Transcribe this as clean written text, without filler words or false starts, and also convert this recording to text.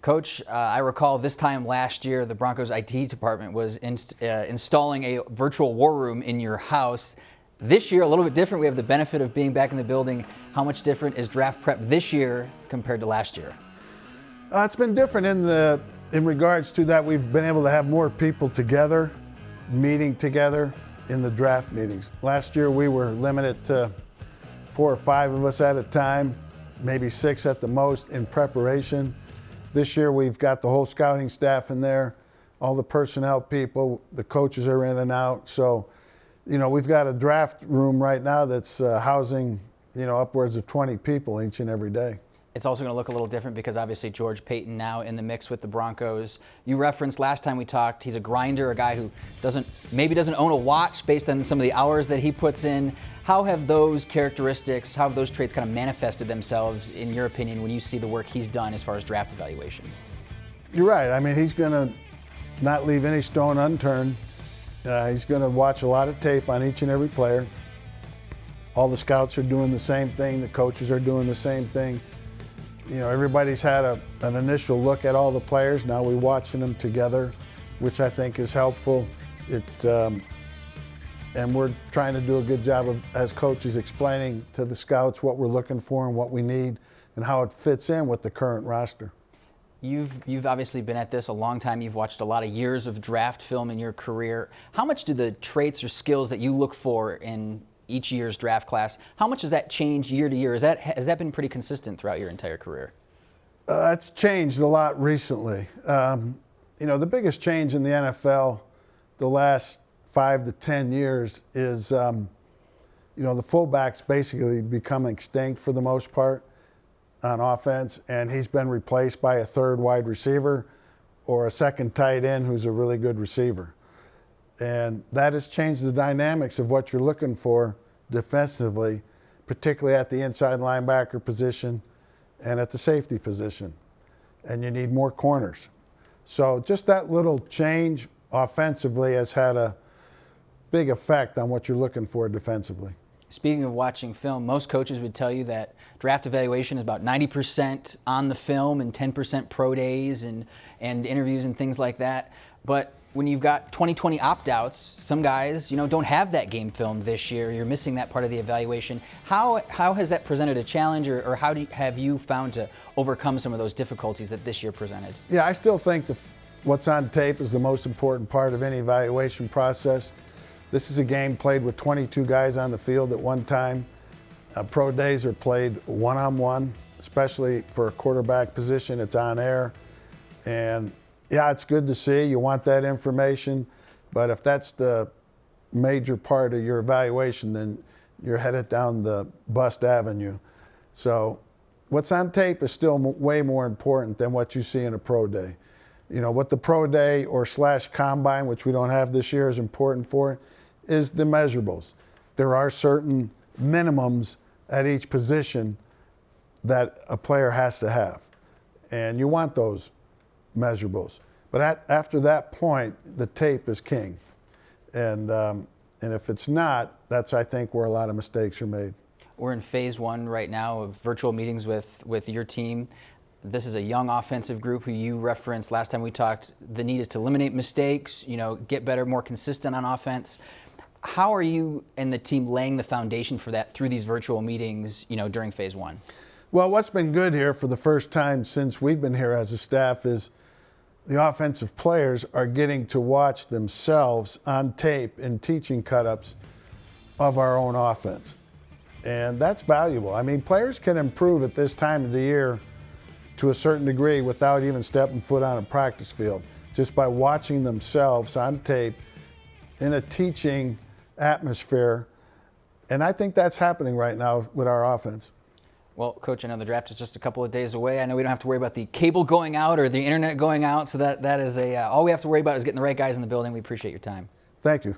Coach, I recall this time last year, the Broncos IT department was installing a virtual war room in your house. This year, a little bit different. We have the benefit of being back in the building. How much different is draft prep this year compared to last year? It's been different in regards to that we've been able to have more people together, meeting together in the draft meetings. Last year we were limited to 4 or 5 of us at a time, maybe 6 at the most in preparation. This year we've got the whole scouting staff in there, all the personnel people, the coaches are in and out. So, we've got a draft room right now that's housing, upwards of 20 people each and every day. It's also going to look a little different because obviously George Paton now in the mix with the Broncos. You referenced last time we talked, he's a grinder, a guy who maybe doesn't own a watch based on some of the hours that he puts in. How have those characteristics, how have those traits kind of manifested themselves in your opinion when you see the work he's done as far as draft evaluation? You're right. I mean, he's going to not leave any stone unturned. He's going to watch a lot of tape on each and every player. All the scouts are doing the same thing. The coaches are doing the same thing. Everybody's had an initial look at all the players. Now we're watching them together, which I think is helpful. And we're trying to do a good job of, as coaches, explaining to the scouts what we're looking for and what we need and how it fits in with the current roster. You've obviously been at this a long time. You've watched a lot of years of draft film in your career. How much do the traits or skills that you look for in each year's draft class, how much has that changed year to year? Has that been pretty consistent throughout your entire career? It's changed a lot recently. The biggest change in the NFL the last 5 to 10 years is, the fullback's basically become extinct for the most part on offense, and he's been replaced by a third wide receiver or a second tight end who's a really good receiver. And that has changed the dynamics of what you're looking for defensively, particularly at the inside linebacker position and at the safety position. And you need more corners. So just that little change offensively has had a big effect on what you're looking for defensively. Speaking of watching film, most coaches would tell you that draft evaluation is about 90% on the film and 10% pro days and interviews and things like that. But when you've got 2020 opt-outs, some guys, don't have that game film this year. You're missing that part of the evaluation. How has that presented a challenge, or how have you found to overcome some of those difficulties that this year presented? Yeah, I still think what's on tape is the most important part of any evaluation process. This is a game played with 22 guys on the field at one time. Pro days are played one-on-one, especially for a quarterback position. It's on air. And yeah, it's good to see. You want that information. But if that's the major part of your evaluation, then you're headed down the bust avenue. So what's on tape is still way more important than what you see in a pro day. What the pro day or / combine, which we don't have this year, is important for is the measurables. There are certain minimums at each position that a player has to have. And you want those measurables. But after that point, the tape is king. And if it's not, that's, I think, where a lot of mistakes are made. We're in phase 1 right now of virtual meetings with your team. This is a young offensive group who you referenced last time we talked. The need is to eliminate mistakes, get better, more consistent on offense. How are you and the team laying the foundation for that through these virtual meetings, during phase 1? Well, what's been good here for the first time since we've been here as a staff is the offensive players are getting to watch themselves on tape in teaching cut-ups of our own offense. And that's valuable. I mean, players can improve at this time of the year to a certain degree without even stepping foot on a practice field, just by watching themselves on tape in a teaching atmosphere. And I think that's happening right now with our offense. Well, Coach, I know the draft is just a couple of days away. I know we don't have to worry about the cable going out or the internet going out, so that is all we have to worry about is getting the right guys in the building. We appreciate your time. Thank you.